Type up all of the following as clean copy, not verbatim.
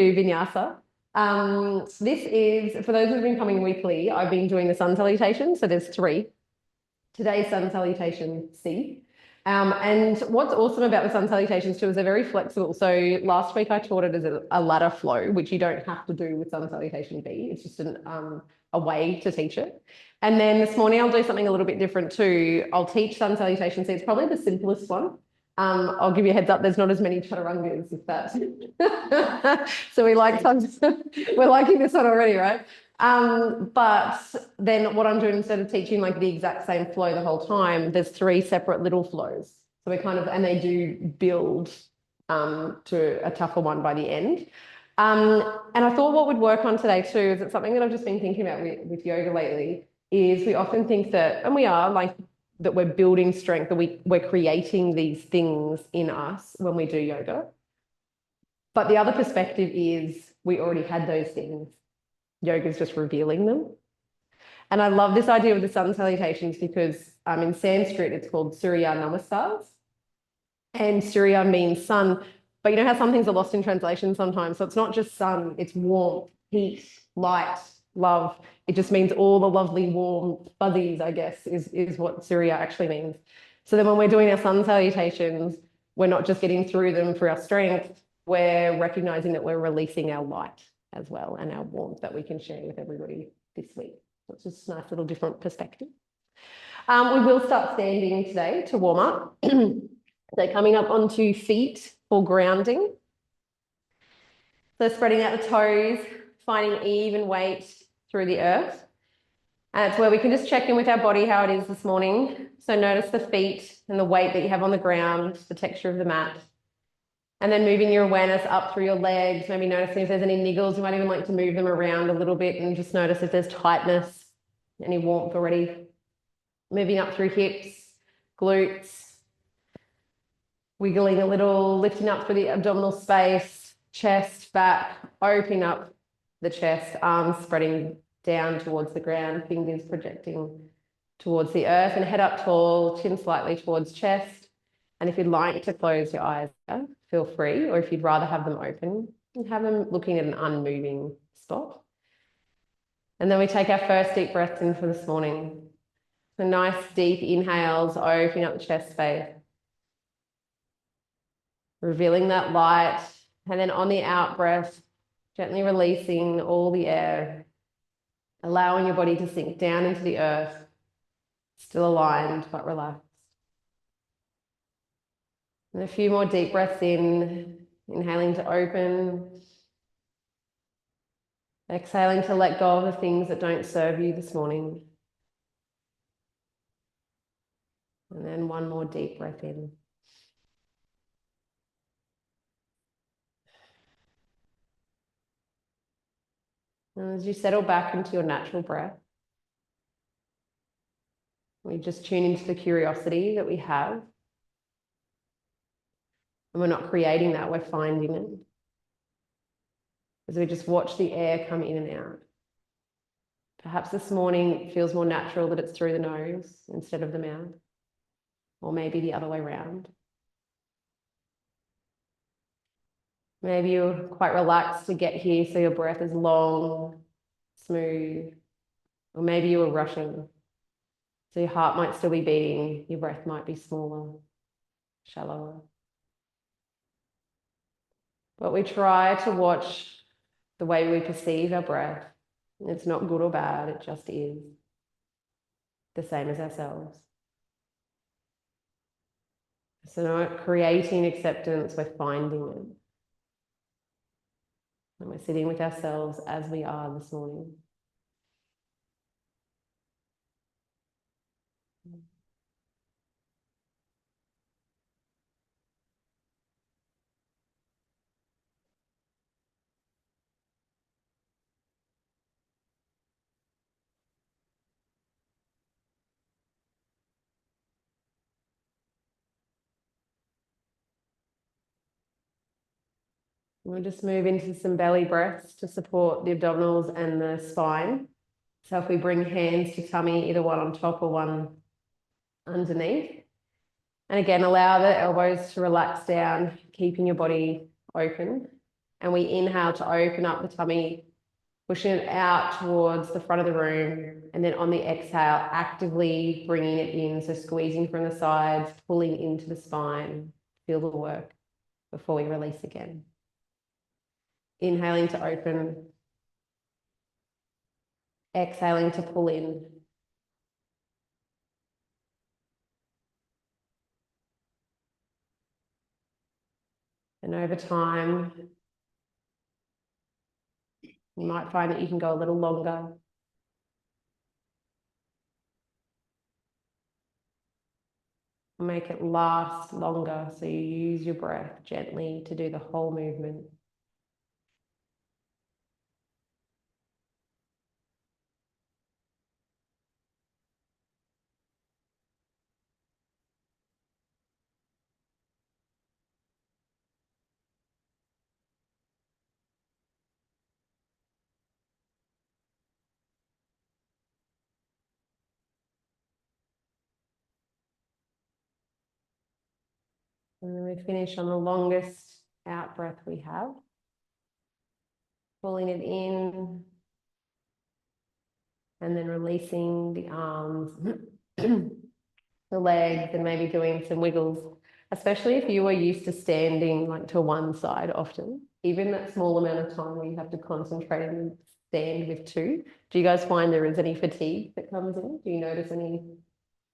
Vinyasa. This is, for those who've been coming weekly, I've been doing the sun salutation. So there's three. Today's sun salutation C. And what's awesome about the sun salutations too is they're very flexible. So last week I taught it as a ladder flow, which you don't have to do with sun salutation B. It's just a way to teach it. And then this morning I'll do something a little bit different too. I'll teach sun salutation C. It's probably the simplest one. I'll give you a heads up, there's not as many chaturangas if that's so we're liking this one already, right? But then what I'm doing, instead of teaching like the exact same flow the whole time, there's three separate little flows. So and they do build to a tougher one by the end. And I thought what would work on today too, is it's something that I've just been thinking about with yoga lately, is we often think that, and we are like, that we're building strength, that we're creating these things in us when we do yoga. But the other perspective is we already had those things. Yoga is just revealing them. And I love this idea of the sun salutations because in Sanskrit, it's called Surya Namaskars. And Surya means sun, but you know how some things are lost in translation sometimes. So it's not just sun, it's warmth, heat, light, love. It just means all the lovely warm fuzzies, I guess, is what Surya actually means. So then when we're doing our sun salutations, we're not just getting through them for our strength, we're recognizing that we're releasing our light as well and our warmth that we can share with everybody this week. So it's just a nice little different perspective. We will start standing today to warm up. So coming up onto feet for grounding. So spreading out the toes, finding even weight through the earth. And it's where we can just check in with our body how it is this morning. So notice the feet and the weight that you have on the ground, the texture of the mat. And then moving your awareness up through your legs, maybe noticing if there's any niggles. You might even like to move them around a little bit and just notice if there's tightness, any warmth already. Moving up through hips, glutes. Wiggling a little, lifting up through the abdominal space, chest, back, opening up the chest, arms spreading down towards the ground, fingers projecting towards the earth, and head up tall, chin slightly towards chest. And if you'd like to close your eyes, feel free, or if you'd rather have them open, have them looking at an unmoving spot. And then we take our first deep breaths in for this morning. So nice deep inhales, opening up the chest space. Revealing that light, and then on the out breath, gently releasing all the air, allowing your body to sink down into the earth, still aligned but relaxed. And a few more deep breaths in, inhaling to open, exhaling to let go of the things that don't serve you this morning. And then one more deep breath in. And as you settle back into your natural breath, we just tune into the curiosity that we have. And we're not creating that, we're finding it. As we just watch the air come in and out. Perhaps this morning it feels more natural that it's through the nose instead of the mouth. Or maybe the other way around. Maybe you're quite relaxed to get here, so your breath is long, smooth. Or maybe you were rushing, so your heart might still be beating, your breath might be smaller, shallower. But we try to watch the way we perceive our breath. It's not good or bad, it just is. The same as ourselves. So not creating acceptance, we're finding it. And we're sitting with ourselves as we are this morning. We'll just move into some belly breaths to support the abdominals and the spine. So if we bring hands to tummy, either one on top or one underneath. And again, allow the elbows to relax down, keeping your body open. And we inhale to open up the tummy, pushing it out towards the front of the room. And then on the exhale, actively bringing it in. So squeezing from the sides, pulling into the spine. Feel the work before we release again. Inhaling to open. Exhaling to pull in. And over time, you might find that you can go a little longer. Make it last longer, so you use your breath gently to do the whole movement. And then we finish on the longest out breath we have. Pulling it in and then releasing the arms, the legs, and maybe doing some wiggles, especially if you are used to standing like to one side often. Even that small amount of time where you have to concentrate and stand with two. Do you guys find there is any fatigue that comes in? Do you notice any?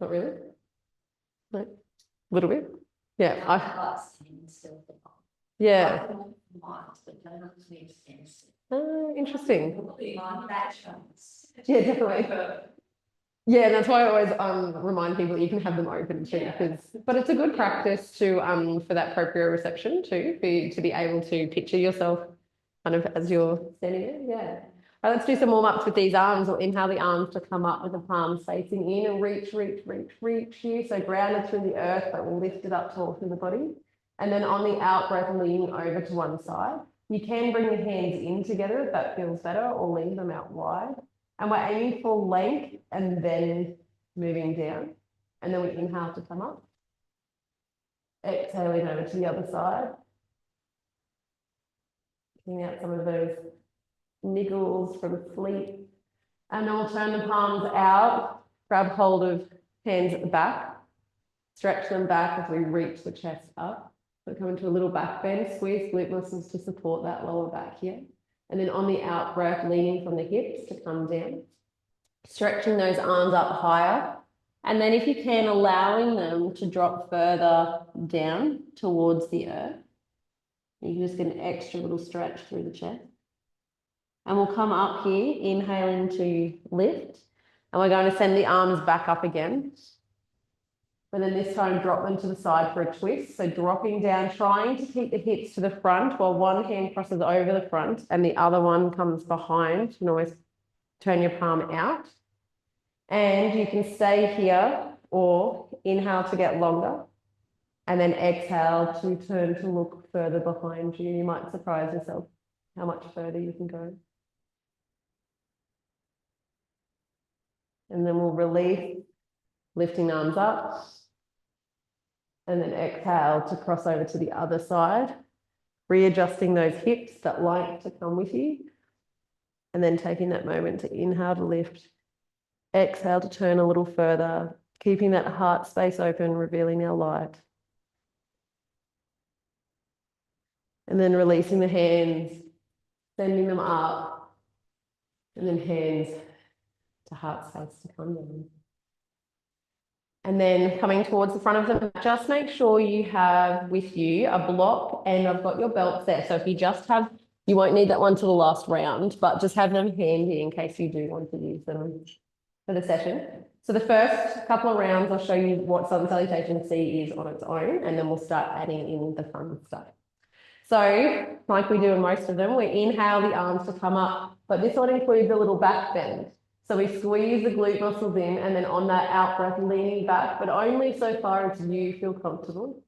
Not really? No? A little bit? Yeah. Yeah. Interesting. Yeah, definitely. Yeah, and that's why I always remind people you can have them open too, but it's a good practice to for that proprioception too, for you to be able to picture yourself kind of as you're standing there. Yeah. All right, let's do some warm-ups with these arms. We'll inhale the arms to come up with the palms facing in and reach you. So grounded through the earth, but we'll lift it up tall through the body. And then on the out breath, leaning over to one side. You can bring the hands in together if that feels better, or leave them out wide. And we're aiming for length and then moving down. And then we inhale to come up. Exhaling over to the other side. Getting out some of those niggles from sleep. And then we'll turn the palms out, grab hold of hands at the back, stretch them back as we reach the chest up. So come into a little back bend, squeeze glute muscles to support that lower back here. And then on the out breath, leaning from the hips to come down. Stretching those arms up higher. And then if you can, allowing them to drop further down towards the earth. You can just get an extra little stretch through the chest. And we'll come up here, inhaling to lift. And we're going to send the arms back up again. But then this time drop them to the side for a twist. So dropping down, trying to keep the hips to the front while one hand crosses over the front and the other one comes behind. You can always turn your palm out. And you can stay here or inhale to get longer. And then exhale to turn to look further behind you. You might surprise yourself how much further you can go. And then we'll release, lifting arms up. And then exhale to cross over to the other side, readjusting those hips that like to come with you. And then taking that moment to inhale to lift, exhale to turn a little further, keeping that heart space open, revealing our light. And then releasing the hands, sending them up, and then hands to heart space to come down. And then coming towards the front of the mat, just make sure you have with you a block, and I've got your belts there. So if you just have, you won't need that one till the last round, but just have them handy in case you do want to use them for the session. So the first couple of rounds, I'll show you what Sun Salutation C is on its own, and then we'll start adding in the fun stuff. So like we do in most of them, we inhale the arms to come up, but this one includes a little back bend. So we squeeze the glute muscles in, and then on that out breath, leaning back, but only so far as you feel comfortable.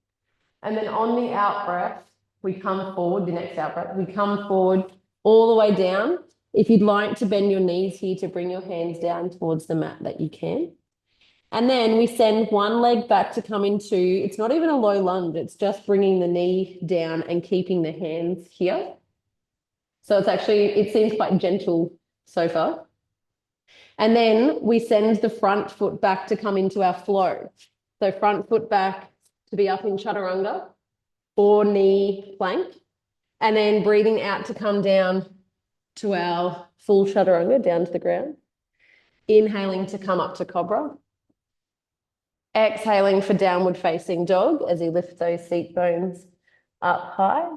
And then on the out breath, we come forward, the next out breath, we come forward all the way down. If you'd like to bend your knees here to bring your hands down towards the mat, that you can. And then we send one leg back to come into, it's not even a low lunge, it's just bringing the knee down and keeping the hands here. So it seems quite gentle so far. And then we send the front foot back to come into our flow. So front foot back to be up in chaturanga or knee plank. And then breathing out to come down to our full chaturanga, down to the ground. Inhaling to come up to cobra. Exhaling for downward facing dog as you lift those seat bones up high.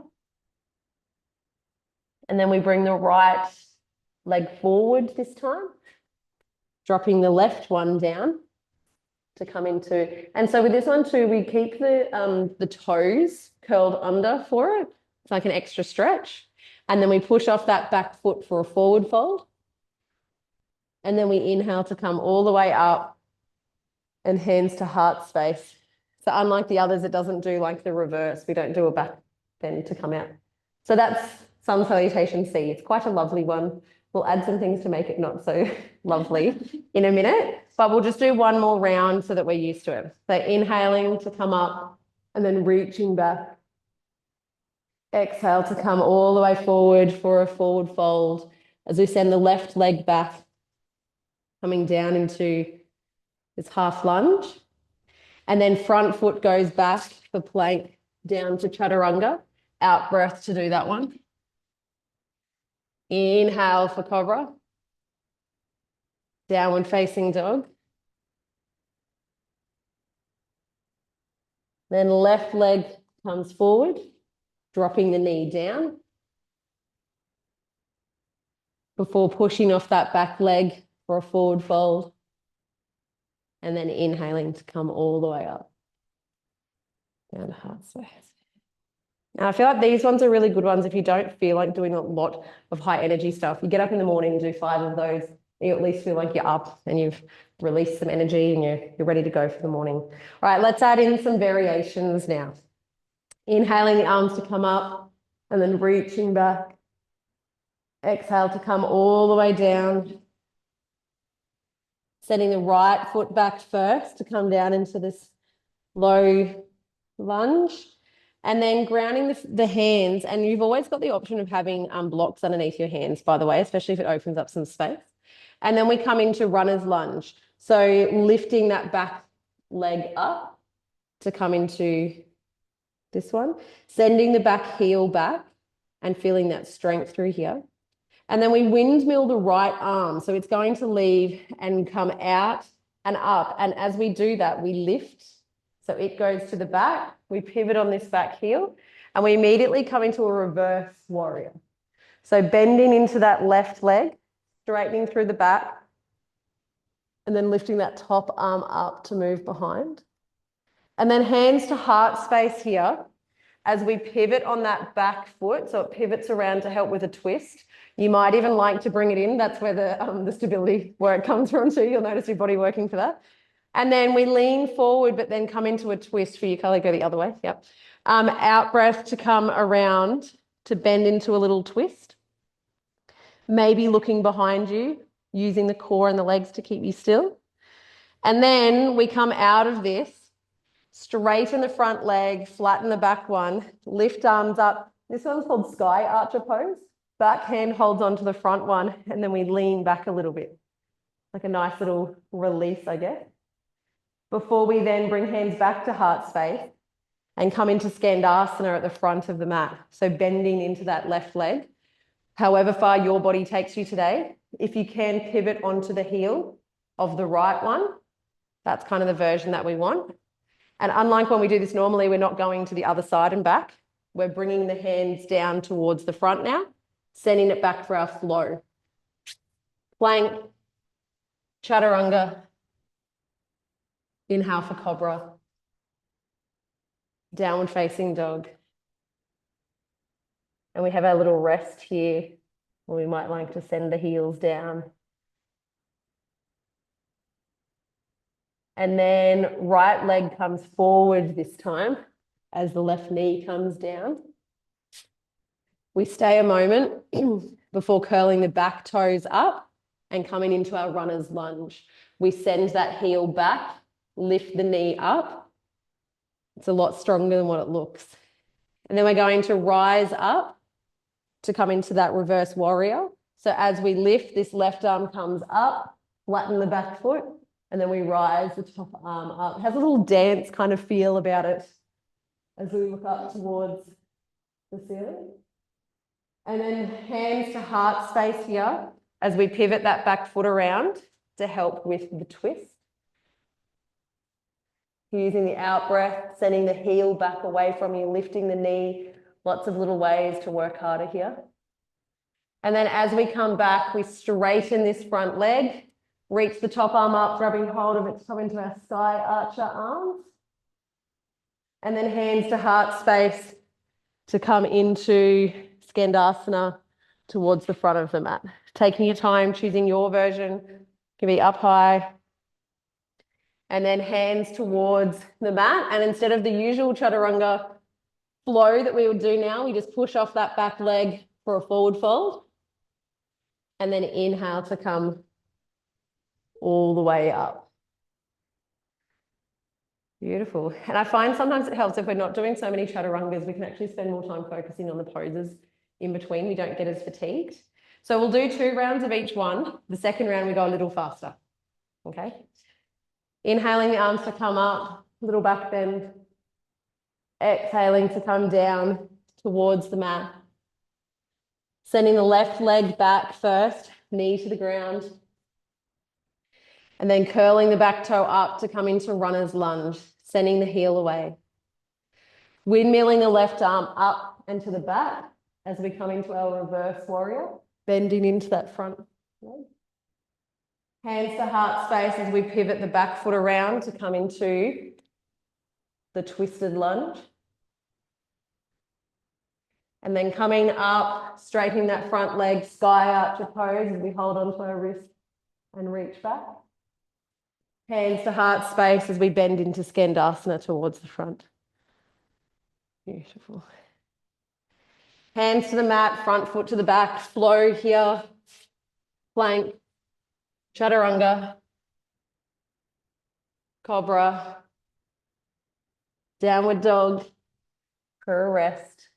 And then we bring the right leg forward this time, dropping the left one down to come into. And so with this one too, we keep the toes curled under for it. It's like an extra stretch. And then we push off that back foot for a forward fold. And then we inhale to come all the way up and hands to heart space. So unlike the others, it doesn't do like the reverse. We don't do a back bend to come out. So that's Sun Salutation C. It's quite a lovely one. We'll add some things to make it not so lovely in a minute, but we'll just do one more round so that we're used to it. So inhaling to come up and then reaching back. Exhale to come all the way forward for a forward fold as we send the left leg back, coming down into this half lunge. And then front foot goes back for plank down to chaturanga. Out breath to do that one. Inhale for cobra. Downward facing dog. Then left leg comes forward, dropping the knee down before pushing off that back leg for a forward fold. And then inhaling to come all the way up. Down to heart space. Now, I feel like these ones are really good ones if you don't feel like doing a lot of high energy stuff. You get up in the morning and do 5 of those, you at least feel like you're up and you've released some energy and you're ready to go for the morning. All right, let's add in some variations now. Inhaling the arms to come up and then reaching back. Exhale to come all the way down. Setting the right foot back first to come down into this low lunge. And then grounding the hands. And you've always got the option of having blocks underneath your hands, by the way, especially if it opens up some space. And then we come into runner's lunge. So lifting that back leg up to come into this one. Sending the back heel back and feeling that strength through here. And then we windmill the right arm. So it's going to leave and come out and up. And as we do that, we lift. So it goes to the back. We pivot on this back heel and we immediately come into a reverse warrior. So bending into that left leg, straightening through the back, and then lifting that top arm up to move behind. And then hands to heart space here as we pivot on that back foot. So it pivots around to help with a twist. You might even like to bring it in. That's where the stability work comes from too. You'll notice your body working for that. And then we lean forward, but then come into a twist for your color. Go the other way. Yep. Out breath to come around to bend into a little twist. Maybe looking behind you, using the core and the legs to keep you still. And then we come out of this, straighten the front leg, flatten the back one, lift arms up. This one's called Sky Archer pose. Back hand holds onto the front one, and then we lean back a little bit, like a nice little release, I guess. Before we then bring hands back to heart space and come into Skandasana at the front of the mat. So bending into that left leg, however far your body takes you today. If you can pivot onto the heel of the right one, that's kind of the version that we want. And unlike when we do this normally, we're not going to the other side and back. We're bringing the hands down towards the front now, sending it back for our flow. Plank, chaturanga, inhale for cobra, downward facing dog. And we have our little rest here, or we might like to send the heels down. And then right leg comes forward this time as the left knee comes down. We stay a moment before curling the back toes up and coming into our runner's lunge. We send that heel back, lift the knee up. It's a lot stronger than what it looks. And then we're going to rise up to come into that reverse warrior. So as we lift, this left arm comes up, flatten the back foot, and then we rise the top arm up. It has a little dance kind of feel about it as we look up towards the ceiling. And then hands to heart space here as we pivot that back foot around to help with the twist. Using the out breath, sending the heel back away from you, lifting the knee, lots of little ways to work harder here. And then as we come back, we straighten this front leg, reach the top arm up, grabbing hold of it to come into our sky archer arms. And then hands to heart space to come into Skandasana towards the front of the mat. Taking your time, choosing your version, can be up high. And then hands towards the mat. And instead of the usual chaturanga flow that we would do now, we just push off that back leg for a forward fold. And then inhale to come all the way up. Beautiful. And I find sometimes it helps if we're not doing so many chaturangas, we can actually spend more time focusing on the poses in between. We don't get as fatigued. So we'll do 2 rounds of each one. The second round, we go a little faster. Okay. Inhaling the arms to come up, little back bend. Exhaling to come down towards the mat. Sending the left leg back first, knee to the ground. And then curling the back toe up to come into runner's lunge, sending the heel away. Windmilling the left arm up and to the back as we come into our reverse warrior, bending into that front leg. Hands to heart space as we pivot the back foot around to come into the twisted lunge. And then coming up, straightening that front leg, sky archer pose as we hold onto our wrist and reach back. Hands to heart space as we bend into Skandasana towards the front. Beautiful. Hands to the mat, front foot to the back, flow here, plank, chaturanga, cobra, downward dog for a rest.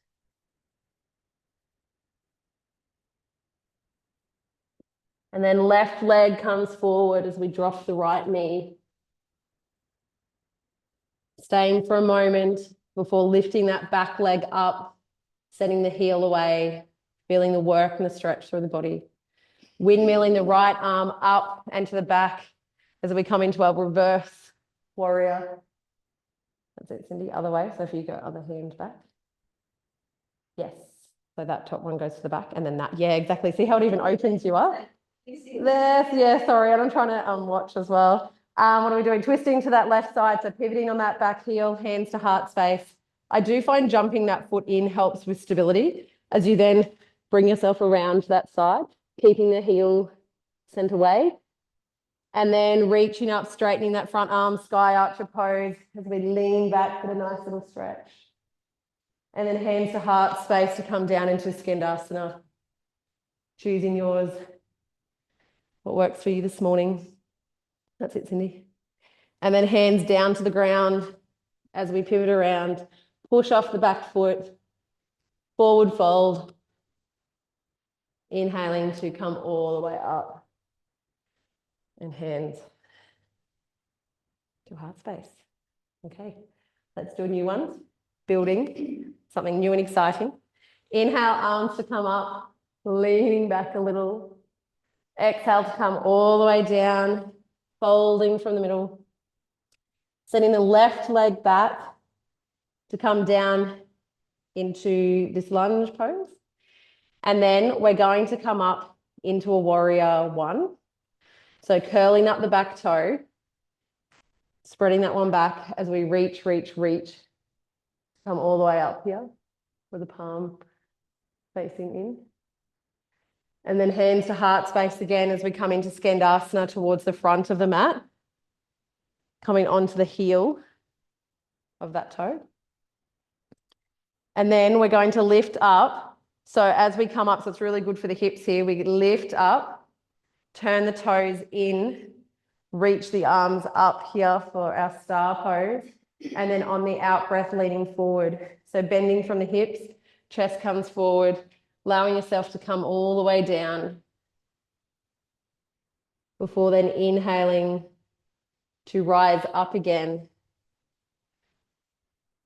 And then left leg comes forward as we drop the right knee. Staying for a moment before lifting that back leg up, sending the heel away, feeling the work and the stretch through the body. Windmilling the right arm up and to the back as we come into our reverse warrior. That's it, Cindy, other way. So if you go other hand back. Yes. So that top one goes to the back and then that, yeah, exactly. See how it even opens you up? There, yeah, sorry, I'm trying to watch as well. What are we doing? Twisting to that left side, so pivoting on that back heel, hands to heart space. I do find jumping that foot in helps with stability as you then bring yourself around that side, keeping the heel sent away. And then reaching up, straightening that front arm, sky archer pose as we lean back for a nice little stretch. And then hands to heart space to come down into Skandasana. Choosing yours. What works for you this morning? That's it, Cindy. And then hands down to the ground as we pivot around, push off the back foot, forward fold, inhaling to come all the way up, and hands to heart space. Okay, let's do a new one. Building something new and exciting. Inhale, arms to come up, leaning back a little. Exhale to come all the way down, folding from the middle. Sending the left leg back to come down into this lunge pose. And then we're going to come up into a warrior one. So curling up the back toe, spreading that one back as we reach. Come all the way up here with the palm facing in. And then hands to heart space again as we come into Skandasana towards the front of the mat. Coming onto the heel of that toe. And then we're going to lift up. So as we come up, so it's really good for the hips here, we lift up, turn the toes in, reach the arms up here for our star pose. And then on the out breath, leaning forward. So bending from the hips, chest comes forward, allowing yourself to come all the way down before then inhaling to rise up again,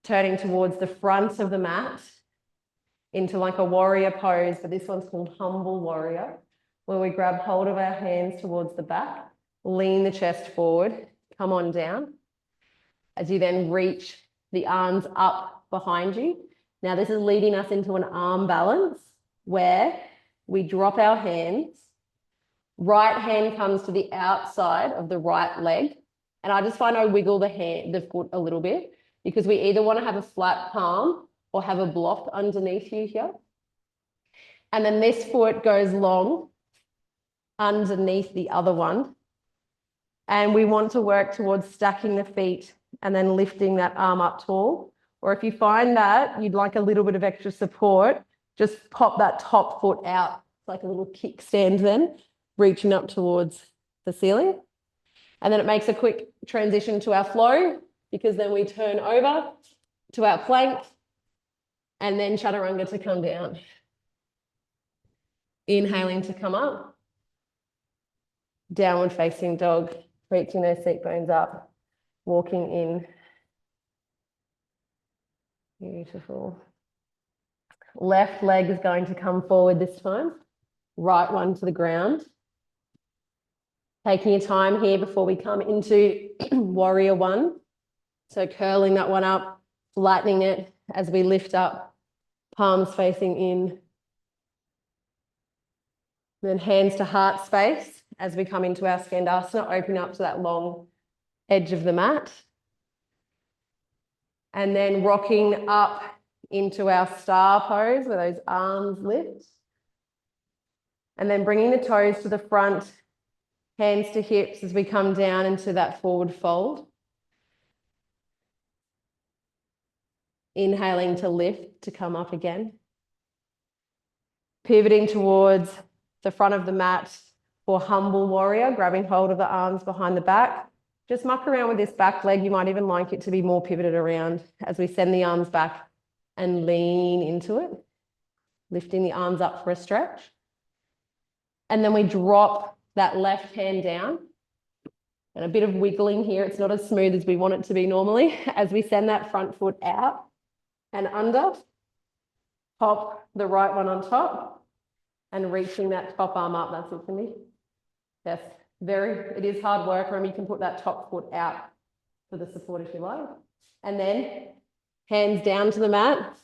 turning towards the front of the mat into like a warrior pose, but this one's called humble warrior, where we grab hold of our hands towards the back, lean the chest forward, come on down, as you then reach the arms up behind you. Now this is leading us into an arm balance where we drop our hands, right hand comes to the outside of the right leg, and I just find I wiggle the foot a little bit because we either want to have a flat palm or have a block underneath you here. And then this foot goes long underneath the other one. And we want to work towards stacking the feet and then lifting that arm up tall. Or if you find that you'd like a little bit of extra support, just pop that top foot out. It's like a little kickstand then, reaching up towards the ceiling. And then it makes a quick transition to our flow because then we turn over to our plank and then chaturanga to come down. Inhaling to come up. Downward facing dog, reaching those seat bones up, walking in. Beautiful. Left leg is going to come forward this time. Right one to the ground. Taking your time here before we come into warrior one. So curling that one up, flattening it as we lift up, palms facing in. Then hands to heart space as we come into our Skandasana, open up to that long edge of the mat. And then rocking up into our star pose where those arms lift. And then bringing the toes to the front, hands to hips as we come down into that forward fold. Inhaling to lift, to come up again. Pivoting towards the front of the mat for humble warrior, grabbing hold of the arms behind the back. Just muck around with this back leg. You might even like it to be more pivoted around as we send the arms back and lean into it, lifting the arms up for a stretch. And then we drop that left hand down. And a bit of wiggling here. It's not as smooth as we want it to be normally as we send that front foot out and under. Pop the right one on top. And reaching that top arm up, that's it for me. Yes, it is hard work. Remember, you can put that top foot out for the support if you like. And then hands down to the mat,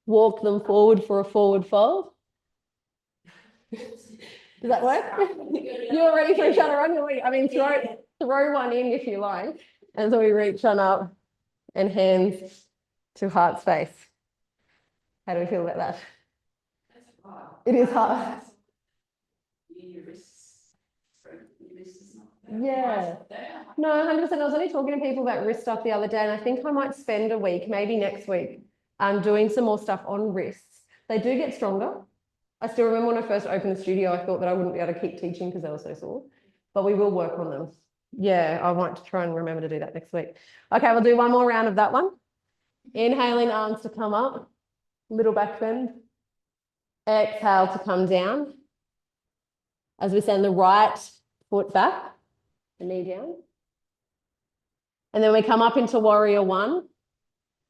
walk them forward for a forward fold. Does that work? You're ready for a chaturanga. I mean, throw one in if you like. And so we reach on up and hands to heart space. How do we feel about that? It is hard. Yeah. No, 100%. I was only talking to people about wrist stuff the other day, and I think I might spend a week, maybe next week, doing some more stuff on wrists. They do get stronger. I still remember when I first opened the studio, I thought that I wouldn't be able to keep teaching because they were so sore, but we will work on them. Yeah, I might try and remember to do that next week. Okay, we'll do one more round of that one. Inhaling, arms to come up, little back bend. Exhale to come down as we send the right foot back, the knee down. And then we come up into warrior one,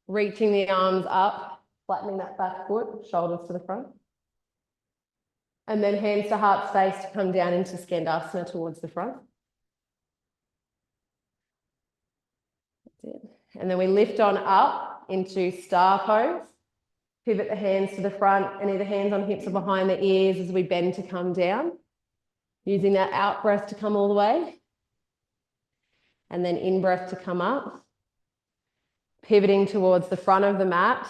reaching the arms up, flattening that back foot, shoulders to the front. And then hands to heart space to come down into Skandasana towards the front. That's it. And then we lift on up into star pose. Pivot the hands to the front and either hands on hips or behind the ears as we bend to come down. Using that out breath to come all the way. And then in breath to come up. Pivoting towards the front of the mat.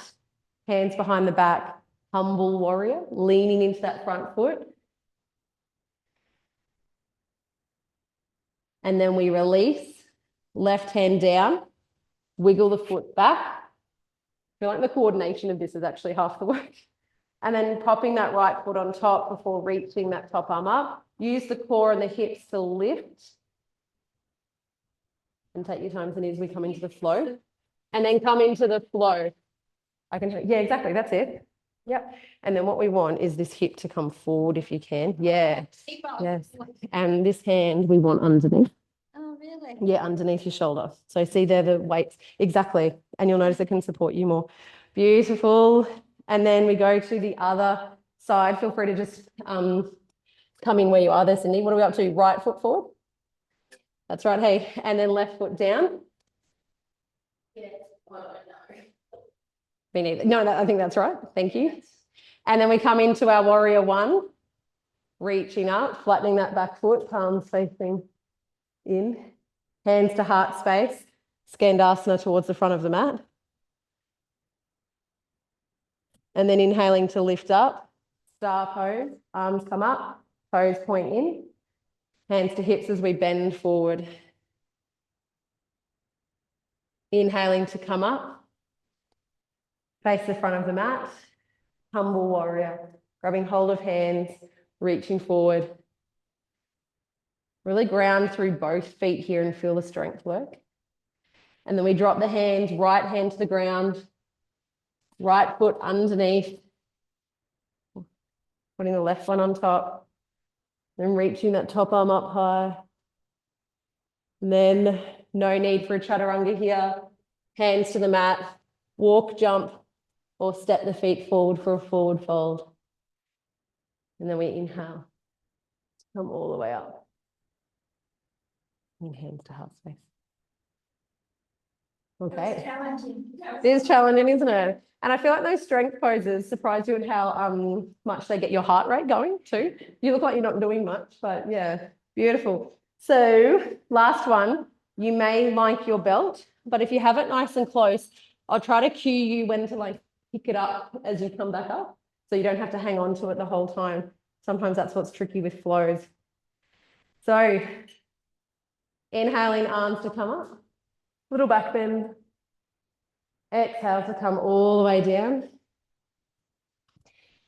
Hands behind the back. Humble warrior. Leaning into that front foot. And then we release. Left hand down. Wiggle the foot back. I feel like the coordination of this is actually half the work. And then popping that right foot on top before reaching that top arm up. Use the core and the hips to lift. And take your time as we come into the flow. And then come into the flow. Yeah, exactly, that's it. Yep. And then what we want is this hip to come forward if you can. Yeah. Yes. And this hand we want underneath. Oh, really? Yeah, underneath your shoulder. So see there the weights. Exactly. And you'll notice it can support you more. Beautiful. And then we go to the other side. Feel free to just come in where you are there, Cindy. What are we up to? Right foot forward? That's right, hey. And then left foot down. Yes. Well, I don't know. Me neither. No, I think that's right. Thank you. And then we come into our warrior one, reaching up, flattening that back foot, palms facing in, hands to heart space, Skandasana towards the front of the mat. And then inhaling to lift up, star pose, arms come up, toes point in, hands to hips as we bend forward. Inhaling to come up, face the front of the mat, humble warrior, grabbing hold of hands, reaching forward. Really ground through both feet here and feel the strength work. And then we drop the hands, right hand to the ground, right foot underneath, putting the left one on top, then reaching that top arm up high. And then no need for a chaturanga here. Hands to the mat, walk, jump, or step the feet forward for a forward fold. And then we inhale, come all the way up. And hands to heart space. Okay. It's challenging. It is challenging, isn't it? And I feel like those strength poses surprise you at how much they get your heart rate going too. You look like you're not doing much, but yeah, beautiful. So last one, you may like your belt, but if you have it nice and close, I'll try to cue you when to like pick it up as you come back up. So you don't have to hang on to it the whole time. Sometimes that's what's tricky with flows. So inhaling, arms to come up, little back bend. Exhale to come all the way down.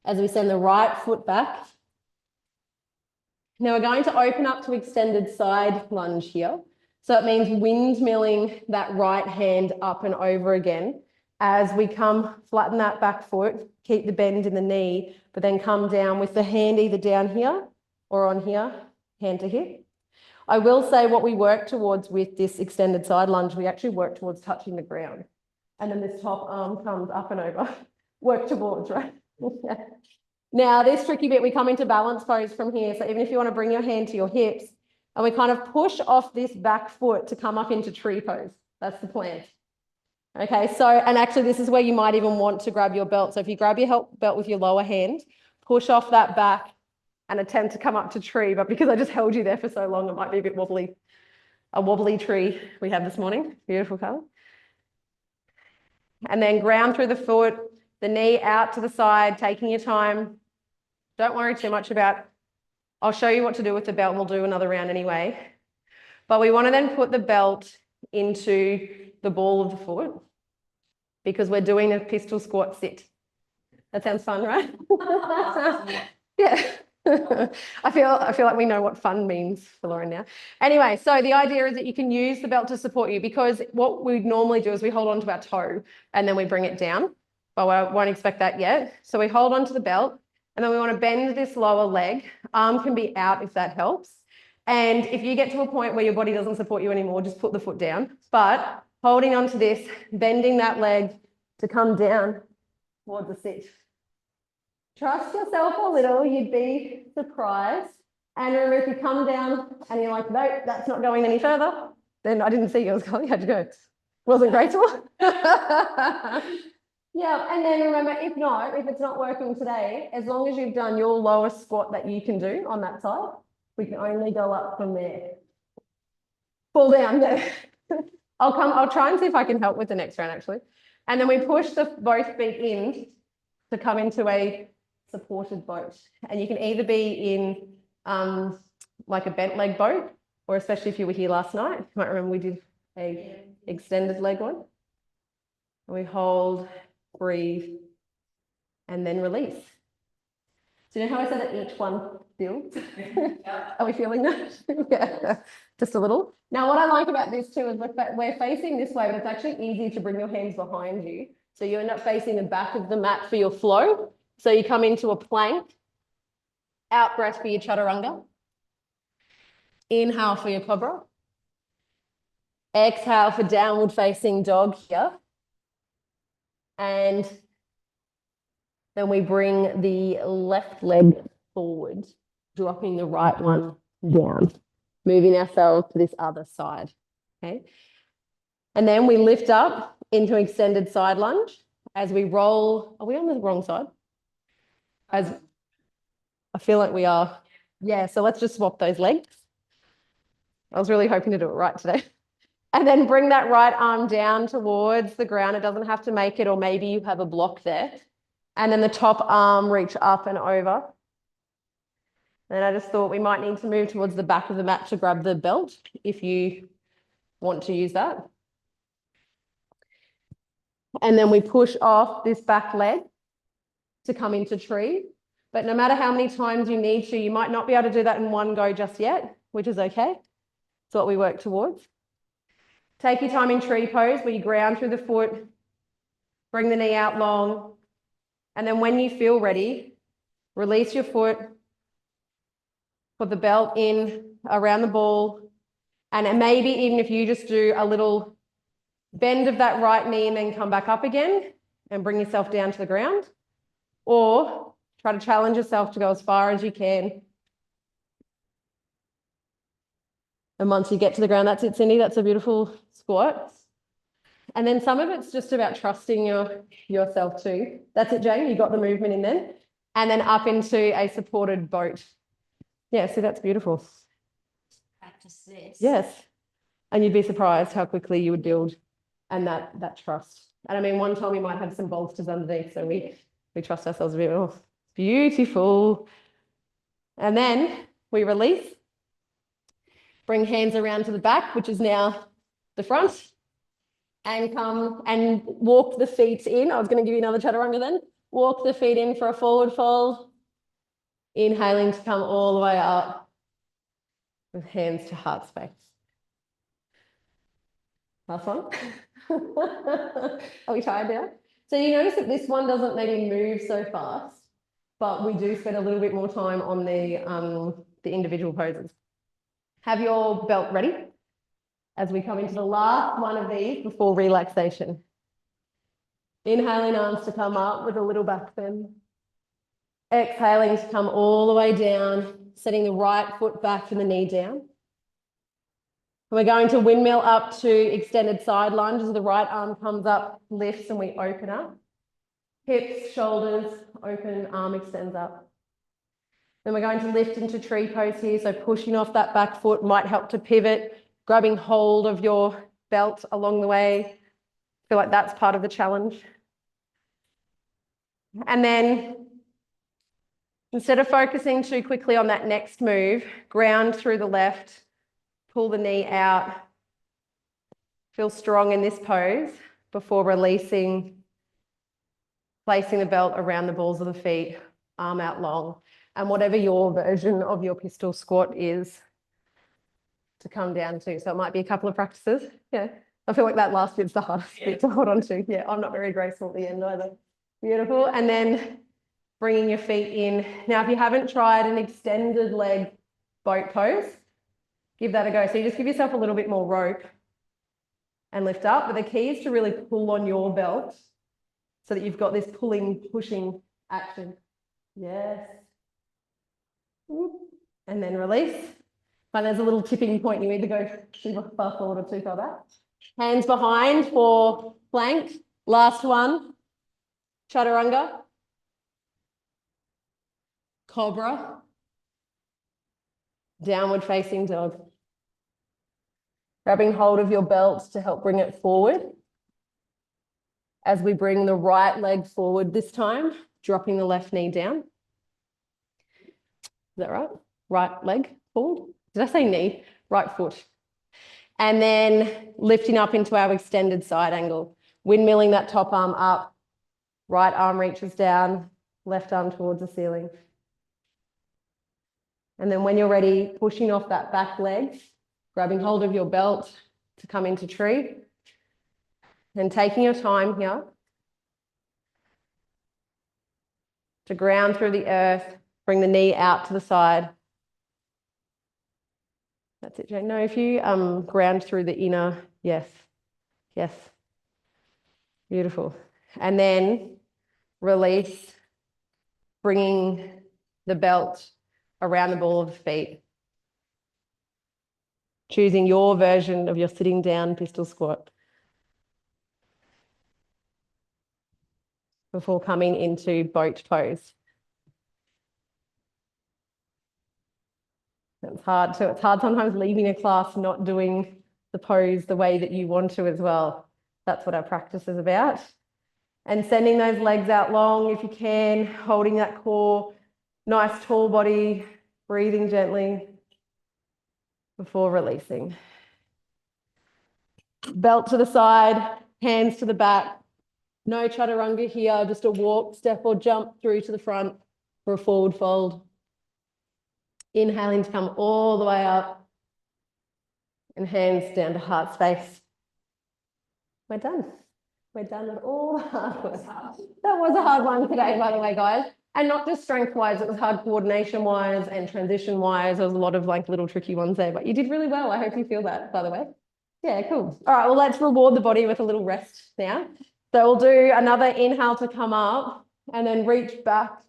As we send the right foot back. Now we're going to open up to extended side lunge here. So it means windmilling that right hand up and over again. As we come, flatten that back foot, keep the bend in the knee, but then come down with the hand either down here or on here, hand to hip. I will say what we work towards with this extended side lunge, we actually work towards touching the ground. And then this top arm comes up and over. Work towards, right? Now this tricky bit, we come into balance pose from here. So even if you want to bring your hand to your hips, and we kind of push off this back foot to come up into tree pose. That's the plan. Okay, so, and actually this is where you might even want to grab your belt. So if you grab your belt with your lower hand, push off that back and attempt to come up to tree. But because I just held you there for so long, it might be a bit wobbly. A wobbly tree we have this morning. Beautiful color. And then ground through the foot, the knee out to the side, taking your time. Don't worry too much about, I'll show you what to do with the belt and we'll do another round anyway. But we want to then put the belt into the ball of the foot because we're doing a pistol squat sit. That sounds fun, right? Yeah. I feel like we know what fun means for Lauren now. Anyway, so the idea is that you can use the belt to support you because what we normally do is we hold on to our toe and then we bring it down, but I won't expect that yet. So we hold on to the belt and then we want to bend this lower leg. Arm can be out if that helps. And if you get to a point where your body doesn't support you anymore, just put the foot down. But holding on to this, bending that leg to come down towards the sit. Trust yourself a little, you'd be surprised. And remember, if you come down and you're like, no, that's not going any further, then I didn't see yours going, how'd you go? Wasn't graceful. Yeah, and then remember, if it's not working today, as long as you've done your lowest squat that you can do on that side, we can only go up from there. Fall down there. I'll try and see if I can help with the next round actually. And then we push both feet in to come into a supported boat. And you can either be in like a bent leg boat, or especially if you were here last night, you might remember we did a extended leg one. And we hold, breathe, and then release. So you know how I said that each one builds? Are we feeling that? Yeah, just a little. Now what I like about this too is we're facing this way, but it's actually easy to bring your hands behind you. So you end up facing the back of the mat for your flow. So you come into a plank, out breath for your chaturanga, inhale for your cobra, exhale for downward facing dog here. And then we bring the left leg forward, dropping the right one down, moving ourselves to this other side, okay? And then we lift up into extended side lunge as we roll. Are we on the wrong side? As I feel like we are. Yeah, so let's just swap those legs. I was really hoping to do it right today. And then bring that right arm down towards the ground. It doesn't have to make it, or maybe you have a block there. And then the top arm reach up and over. And I just thought we might need to move towards the back of the mat to grab the belt if you want to use that. And then we push off this back leg to come into tree. But no matter how many times you need to, you might not be able to do that in one go just yet, which is okay. It's what we work towards. Take your time in tree pose where you ground through the foot, bring the knee out long, and then when you feel ready, release your foot, put the belt in around the ball, and maybe even if you just do a little bend of that right knee and then come back up again and bring yourself down to the ground, or try to challenge yourself to go as far as you can. And once you get to the ground, that's it, Cindy. That's a beautiful squat. And then some of it's just about trusting yourself too. That's it, Jane. You got the movement in then. And then up into a supported boat. Yeah, see, that's beautiful. Practice this. Yes. And you'd be surprised how quickly you would build and that trust. And I mean, one time we might have some bolsters underneath, so we trust ourselves a bit more. Beautiful. And then we release. Bring hands around to the back, which is now the front. And come and walk the feet in. I was going to give you another chaturanga then. Walk the feet in for a forward fold. Inhaling to come all the way up with hands to heart space. Last one. Are we tired now? So you notice that this one doesn't maybe move so fast, but we do spend a little bit more time on the individual poses. Have your belt ready as we come into the last one of these before relaxation. Inhaling arms to come up with a little back bend. Exhaling to come all the way down, setting the right foot back and the knee down. We're going to windmill up to extended side lunge as the right arm comes up, lifts, and we open up. Hips, shoulders, open, arm extends up. Then we're going to lift into tree pose here. So pushing off that back foot might help to pivot, grabbing hold of your belt along the way. I feel like that's part of the challenge. And then instead of focusing too quickly on that next move, ground through the left, pull the knee out, feel strong in this pose before releasing, placing the belt around the balls of the feet, arm out long, and whatever your version of your pistol squat is to come down to. So it might be a couple of practices. Yeah, I feel like that last bit's the hardest bit to hold on to. Yeah, I'm not very graceful at the end either. Beautiful. And then bringing your feet in. Now, if you haven't tried an extended leg boat pose, give that a go. So you just give yourself a little bit more rope and lift up. But the key is to really pull on your belt so that you've got this pulling, pushing action. Yes. And then release. And there's a little tipping point. You either go too far forward or too far back. Hands behind for plank. Last one. Chaturanga. Cobra. Downward facing dog. Grabbing hold of your belt to help bring it forward. As we bring the right leg forward this time, dropping the left knee down. Is that right? Right leg forward. Did I say knee? Right foot. And then lifting up into our extended side angle. Windmilling that top arm up. Right arm reaches down. Left arm towards the ceiling. And then when you're ready, pushing off that back leg, grabbing hold of your belt to come into tree. And taking your time here to ground through the earth. Bring the knee out to the side. That's it, Jane. No, if you ground through the inner, yes, yes. Beautiful. And then release, bringing the belt around the ball of the feet. Choosing your version of your sitting down pistol squat before coming into boat pose. It's hard sometimes leaving a class not doing the pose the way that you want to as well. That's what our practice is about. And sending those legs out long if you can, holding that core, nice tall body, breathing gently before releasing. Belt to the side, hands to the back. No chaturanga here, just a walk, step or jump through to the front for a forward fold. Inhaling to come all the way up and hands down to heart space. We're done. We're done with all the hard work. That was a hard one today, by the way, guys. And not just strength-wise, it was hard coordination-wise and transition-wise. There was a lot of like little tricky ones there, but you did really well. I hope you feel that, by the way. Yeah, cool. All right, well, let's reward the body with a little rest now. So we'll do another inhale to come up and then reach back.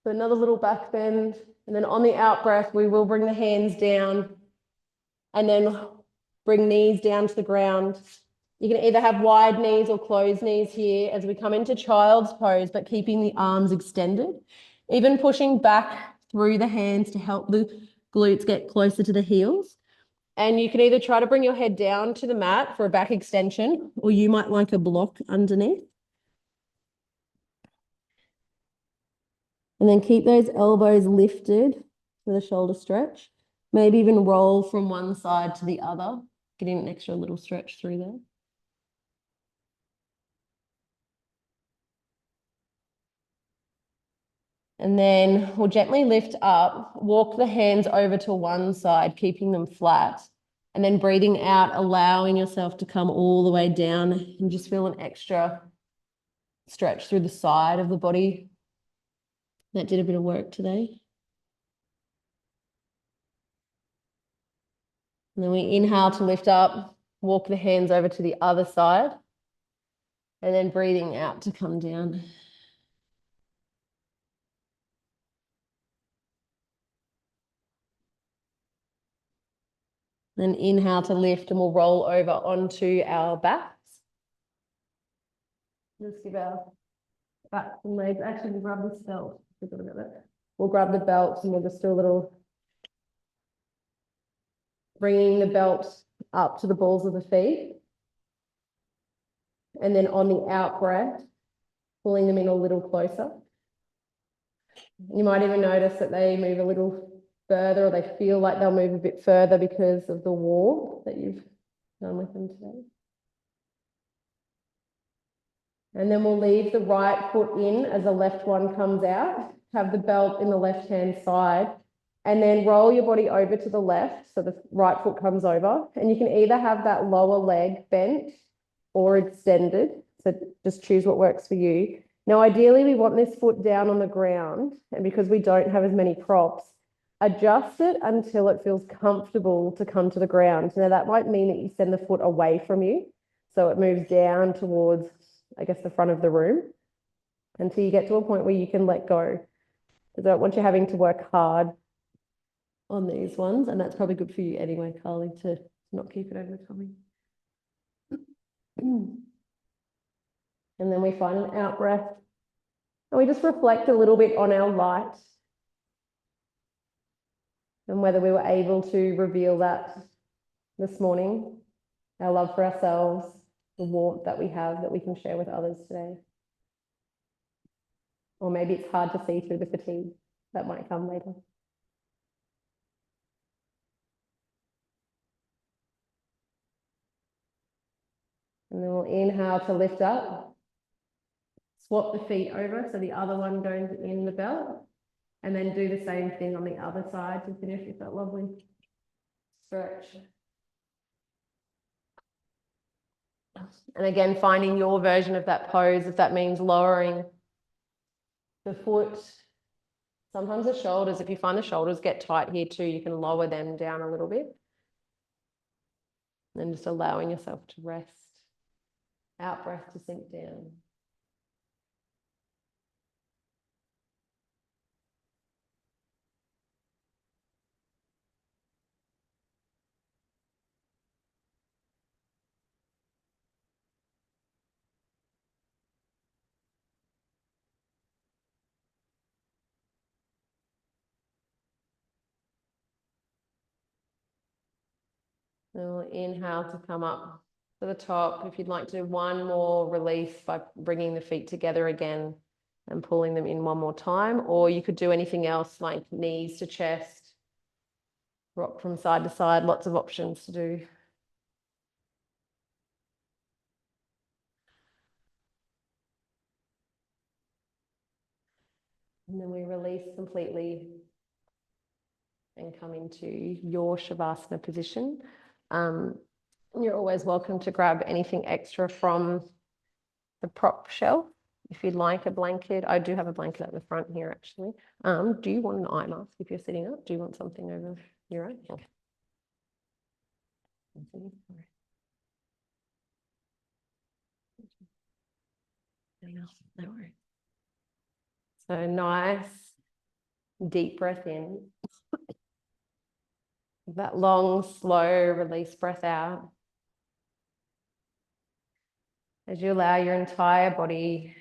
So another little back bend. And then on the out breath, we will bring the hands down and then bring knees down to the ground. You can either have wide knees or closed knees here as we come into child's pose, but keeping the arms extended. Even pushing back through the hands to help the glutes get closer to the heels. And you can either try to bring your head down to the mat for a back extension, or you might like a block underneath. And then keep those elbows lifted for the shoulder stretch. Maybe even roll from one side to the other, getting an extra little stretch through there. And then we'll gently lift up, walk the hands over to one side, keeping them flat. And then breathing out, allowing yourself to come all the way down and just feel an extra stretch through the side of the body. That did a bit of work today. And then we inhale to lift up, walk the hands over to the other side, and then breathing out to come down. Then inhale to lift, and we'll roll over onto our backs. Just give our backs and legs. Actually, we'll grab this belt. Forgot about that. We'll grab the belt and we'll just do a little bringing the belt up to the balls of the feet. And then on the out breath, pulling them in a little closer. You might even notice that they move a little further, or they feel like they'll move a bit further because of the warmth that you've done with them today. And then we'll leave the right foot in as the left one comes out. Have the belt in the left-hand side. And then roll your body over to the left, so the right foot comes over. And you can either have that lower leg bent or extended. So just choose what works for you. Now, ideally, we want this foot down on the ground. And because we don't have as many props, adjust it until it feels comfortable to come to the ground. Now, that might mean that you send the foot away from you. So it moves down towards, I guess, the front of the room until you get to a point where you can let go. I don't want you having to work hard on these ones. And that's probably good for you anyway, Carly, to not keep it over the tummy. And then we find an out breath. And we just reflect a little bit on our light and whether we were able to reveal that this morning, our love for ourselves, the warmth that we have that we can share with others today. Or maybe it's hard to see through the fatigue. That might come later. And then we'll inhale to lift up. Swap the feet over, so the other one goes in the belt. And then do the same thing on the other side to finish with that lovely stretch. And again, finding your version of that pose, if that means lowering the foot Sometimes the shoulders, if you find the shoulders get tight here too, you can lower them down a little bit. And just allowing yourself to rest. Out breath to sink down. And we'll inhale to come up to the top. If you'd like to do one more release by bringing the feet together again and pulling them in one more time, or you could do anything else like knees to chest, rock from side to side, lots of options to do. And then we release completely and come into your Shavasana position. You're always welcome to grab anything extra from the prop shelf. If you'd like a blanket, I do have a blanket at the front here actually. Do you want an eye mask if you're sitting up? Do you want something over your eye? Okay. No worries. So nice, deep breath in. That long, slow release breath out. As you allow your entire body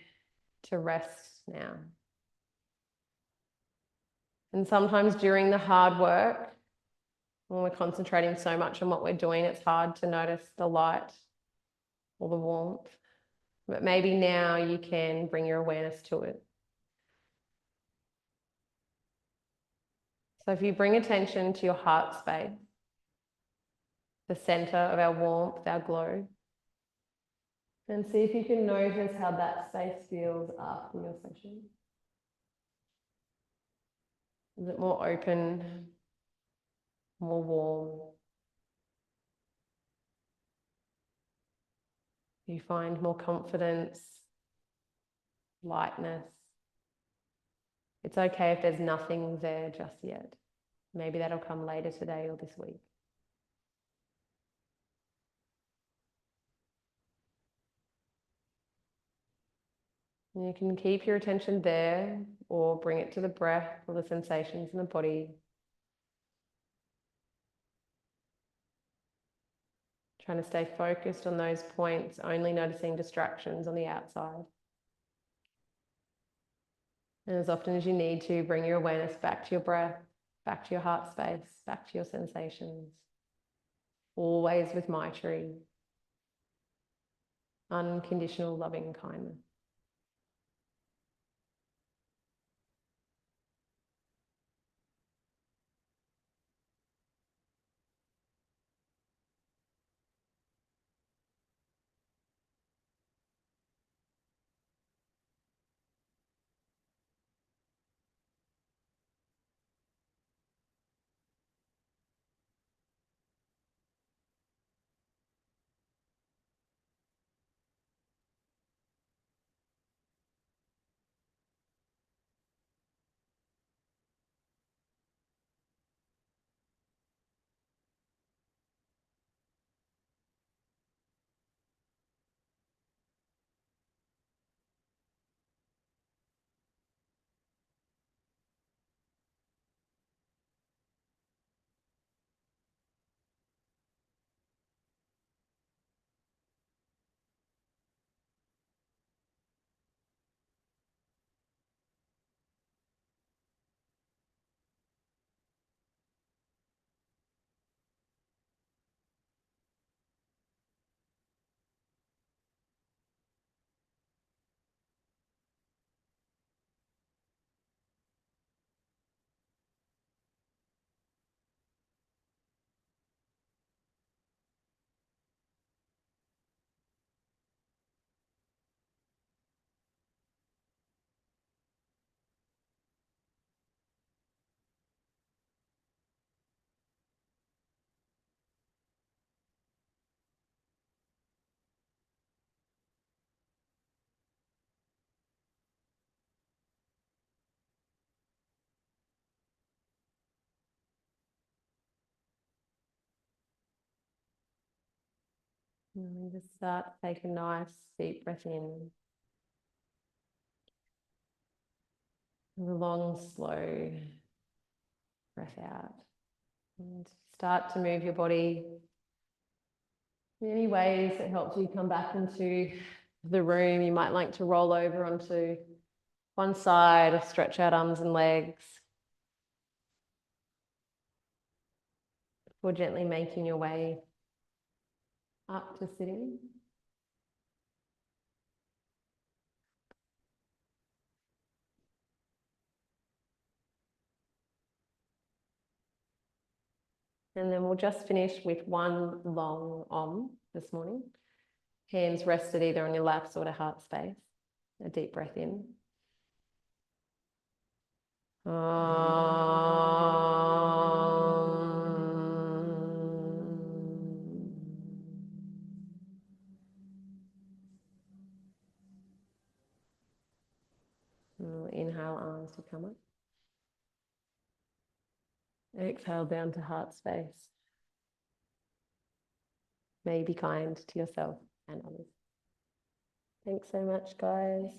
to rest now. And sometimes during the hard work, when we're concentrating so much on what we're doing, it's hard to notice the light or the warmth. But maybe now you can bring your awareness to it. So if you bring attention to your heart space, the center of our warmth, our glow, and see if you can notice how that space feels after your session. Is it more open, more warm? Do you find more confidence, lightness? It's okay if there's nothing there just yet. Maybe that'll come later today or this week. And you can keep your attention there or bring it to the breath or the sensations in the body. Trying to stay focused on those points, only noticing distractions on the outside. And as often as you need to, bring your awareness back to your breath, back to your heart space, back to your sensations. Always with Maitri. Unconditional loving kindness. And then just start to take a nice deep breath in. And a long, slow breath out. And start to move your body in any ways that helps you come back into the room. You might like to roll over onto one side or stretch out arms and legs. Or gently making your way up to sitting. And then we'll just finish with one long Om this morning. Hands rested either on your laps or to heart space. A deep breath in. Inhale, arms to come up. Exhale down to heart space. May be kind to yourself and others. Thanks so much, guys.